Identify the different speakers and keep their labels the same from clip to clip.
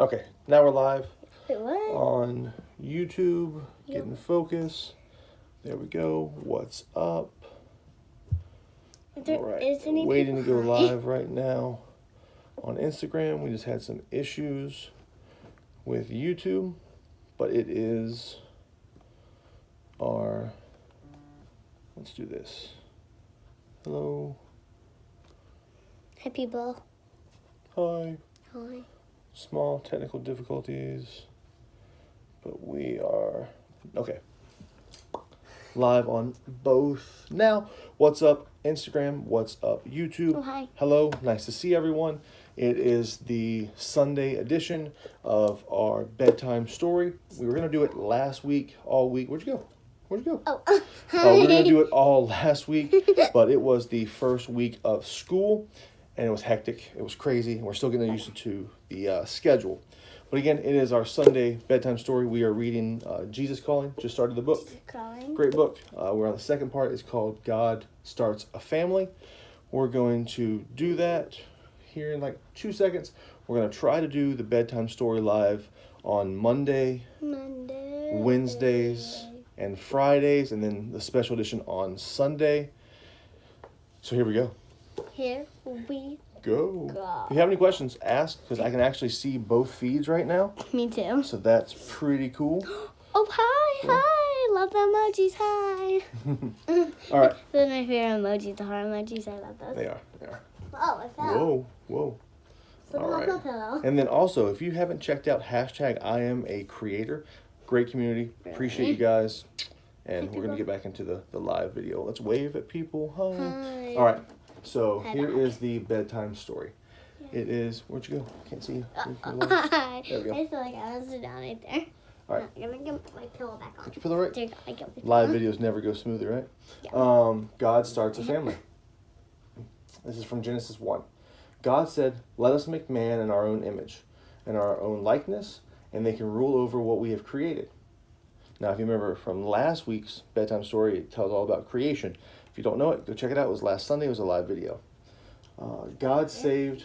Speaker 1: Okay, now we're live
Speaker 2: Wait, what?
Speaker 1: on YouTube.
Speaker 2: Yep.
Speaker 1: Getting focus. There we go. What's up?
Speaker 2: There
Speaker 1: All right.
Speaker 2: isn't any
Speaker 1: Waiting to
Speaker 2: people
Speaker 1: go
Speaker 2: hi.
Speaker 1: live right now on Instagram. We just had some issues with YouTube, but it is our. Let's do this. Hello.
Speaker 2: Hi, people.
Speaker 1: Hi.
Speaker 2: Hi.
Speaker 1: Small technical difficulties, but we are okay. Live on both now. What's up, Instagram? What's up, YouTube?
Speaker 2: Oh, hi.
Speaker 1: Hello, nice to see everyone. It is the Sunday edition of our bedtime story. We were gonna do it last week, all week. Where'd you go? Where'd you go?
Speaker 2: Oh, hi.
Speaker 1: We were gonna do it all last week, but it was the first week of school, and it was hectic. It was crazy, and we're still getting used to the schedule. But again, it is our Sunday bedtime story. We are reading Jesus Calling. Just started the book.
Speaker 2: Calling.
Speaker 1: Great book. We're on the second part. It's called God Starts a Family. We're going to do that here in like 2 seconds. We're going to try to do the bedtime story live on Monday, Wednesdays, and Fridays, and then the special edition on Sunday. So here we go.
Speaker 2: Here we
Speaker 1: Go.
Speaker 2: go.
Speaker 1: If you have any questions, ask, because I can actually see both feeds right now.
Speaker 2: Me too.
Speaker 1: So that's pretty cool.
Speaker 2: Oh, hi, hi. Love the emojis, hi.
Speaker 1: All right.
Speaker 2: Those are my favorite emojis, the heart emojis. I love those.
Speaker 1: They are.
Speaker 2: Oh, I fell.
Speaker 1: Whoa, whoa.
Speaker 2: Slipping
Speaker 1: All
Speaker 2: off my
Speaker 1: right.
Speaker 2: pillow.
Speaker 1: And then also, if you haven't checked out hashtag I am a creator, great community. Appreciate you guys. And we're going to get back into the live video. Let's wave at people. Hi.
Speaker 2: Hi.
Speaker 1: All right. So
Speaker 2: Hi,
Speaker 1: here
Speaker 2: Doc.
Speaker 1: is the bedtime story. It is, where'd you go? Can't see you.
Speaker 2: Hi.
Speaker 1: There we go.
Speaker 2: I feel like I was sit down right there.
Speaker 1: All right.
Speaker 2: I'm going to get my pillow back on.
Speaker 1: Put your pillow right.
Speaker 2: There you go. I got my
Speaker 1: Live
Speaker 2: pillow.
Speaker 1: videos never go smoothly, right?
Speaker 2: Yeah.
Speaker 1: God starts a family. This is from Genesis 1. God said, "Let us make man in our own image, in our own likeness, and they can rule over what we have created." Now, if you remember from last week's bedtime story, it tells all about creation. If you don't know it, go check it out. It was last Sunday. It was a live video. God saved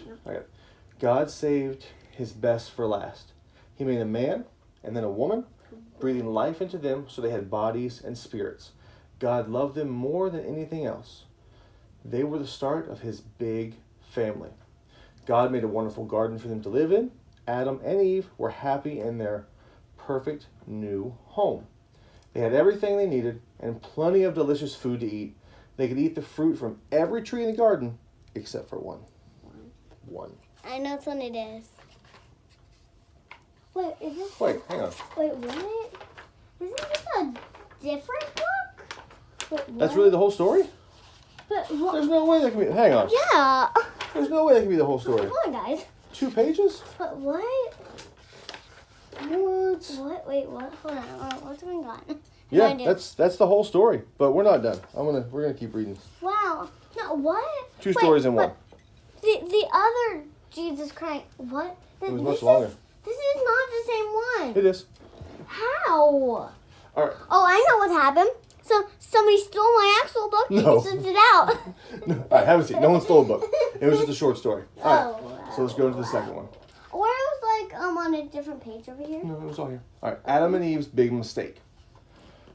Speaker 1: his best for last. He made a man and then a woman, breathing life into them so they had bodies and spirits. God loved them more than anything else. They were the start of his big family. God made a wonderful garden for them to live in. Adam and Eve were happy in their perfect new home. They had everything they needed and plenty of delicious food to eat. They could eat the fruit from every tree in the garden except for one. One.
Speaker 2: I know which one it is. Wait, is this?
Speaker 1: Wait, hang on.
Speaker 2: Wait, what? Isn't this a different book? But
Speaker 1: That's really the whole story?
Speaker 2: But what?
Speaker 1: There's no way that can be. Hang on.
Speaker 2: Yeah.
Speaker 1: There's no way that can be the whole story.
Speaker 2: Hold on, guys.
Speaker 1: 2 pages?
Speaker 2: But what?
Speaker 1: What?
Speaker 2: What? Wait, what? Hold on. What's going on?
Speaker 1: Yeah,
Speaker 2: No idea.
Speaker 1: that's the whole story. But we're not done. We're gonna keep reading.
Speaker 2: Wow. No, what?
Speaker 1: 2 stories in one.
Speaker 2: The other Jesus Christ. What?
Speaker 1: It was much longer.
Speaker 2: This is not the same one.
Speaker 1: It is.
Speaker 2: How?
Speaker 1: All right.
Speaker 2: Oh, I know what happened. So somebody stole my actual book
Speaker 1: No.
Speaker 2: and sent it out.
Speaker 1: No, all right, have a seat. No one stole a book. It was just a short story. All right.
Speaker 2: Oh,
Speaker 1: So let's go into the second one.
Speaker 2: Or it was like on a different page over here.
Speaker 1: No, it was all here. All right. Adam and Eve's big mistake.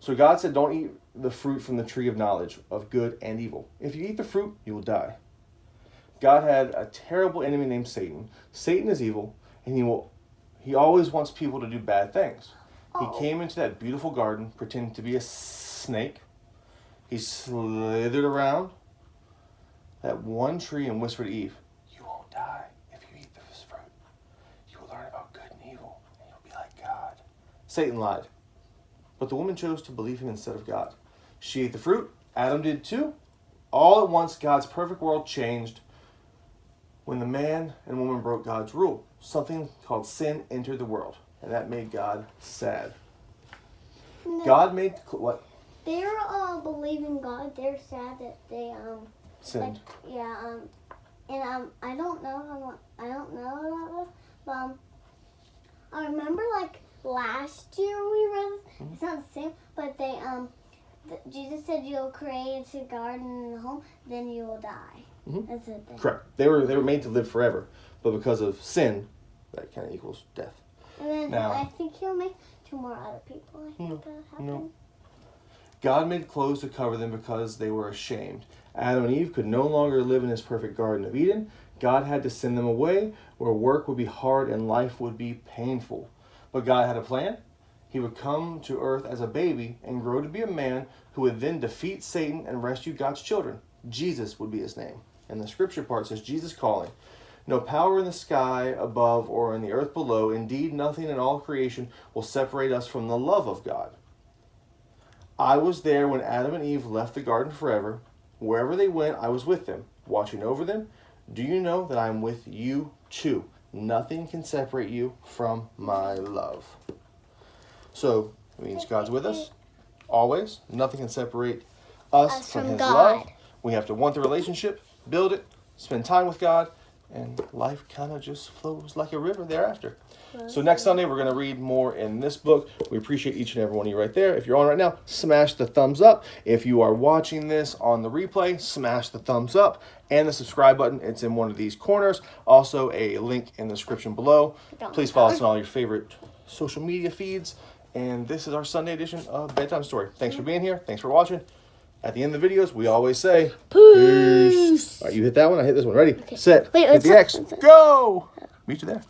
Speaker 1: So God said, "Don't eat the fruit from the tree of knowledge of good and evil. If you eat the fruit, you will die." God had a terrible enemy named Satan. Satan is evil, and he always wants people to do bad things. He came into that beautiful garden pretending to be a snake. He slithered around that one tree and whispered to Eve, "You won't die if you eat this fruit. You will learn about good and evil, and you'll be like God." Satan lied. But the woman chose to believe him instead of God. She ate the fruit. Adam did too. All at once, God's perfect world changed when the man and woman broke God's rule. Something called sin entered the world, and that made God sad.
Speaker 2: No,
Speaker 1: God made what?
Speaker 2: they're all believing God. They're sad that they
Speaker 1: Sinned.
Speaker 2: and I don't know about this, but I remember like last year we read this.
Speaker 1: Mm-hmm.
Speaker 2: It's not the same, but they Jesus said you'll create a garden and a home, then you will die.
Speaker 1: Mhm.
Speaker 2: That's the thing.
Speaker 1: Correct. They were made to live forever, but because of sin, that kind of equals death.
Speaker 2: And then
Speaker 1: Now-
Speaker 2: I think he'll make 2 more other people. I think that'll happen.
Speaker 1: No. God made clothes to cover them because they were ashamed. Adam and Eve could no longer live in his perfect Garden of Eden. God had to send them away where work would be hard and life would be painful. But God had a plan. He would come to earth as a baby and grow to be a man who would then defeat Satan and rescue God's children. Jesus would be his name. And the scripture part says, Jesus calling. No power in the sky above or in the earth below. Indeed, nothing in all creation will separate us from the love of God. I was there when Adam and Eve left the garden forever. Wherever they went, I was with them, watching over them. Do you know that I am with you too? Nothing can separate you from my love. So, it means God's with us, always. Nothing can separate us from his
Speaker 2: God.
Speaker 1: love. We have to want the relationship, build it, spend time with God, and life kind of just flows like a river thereafter. So next Sunday, we're going to read more in this book. We appreciate each and every one of you right there. If you're on right now, smash the thumbs up. If you are watching this on the replay, smash the thumbs up and the subscribe button. It's in one of these corners. Also, a link in the description below. Please follow us on all your favorite social media feeds. And this is our Sunday edition of Bedtime Story. Thanks for being here. Thanks for watching. At the end of the videos, we always say,
Speaker 2: Peace.
Speaker 1: All right, you hit that one. I hit this one. Ready, set,
Speaker 2: Wait,
Speaker 1: hit the X. Go! Meet you there.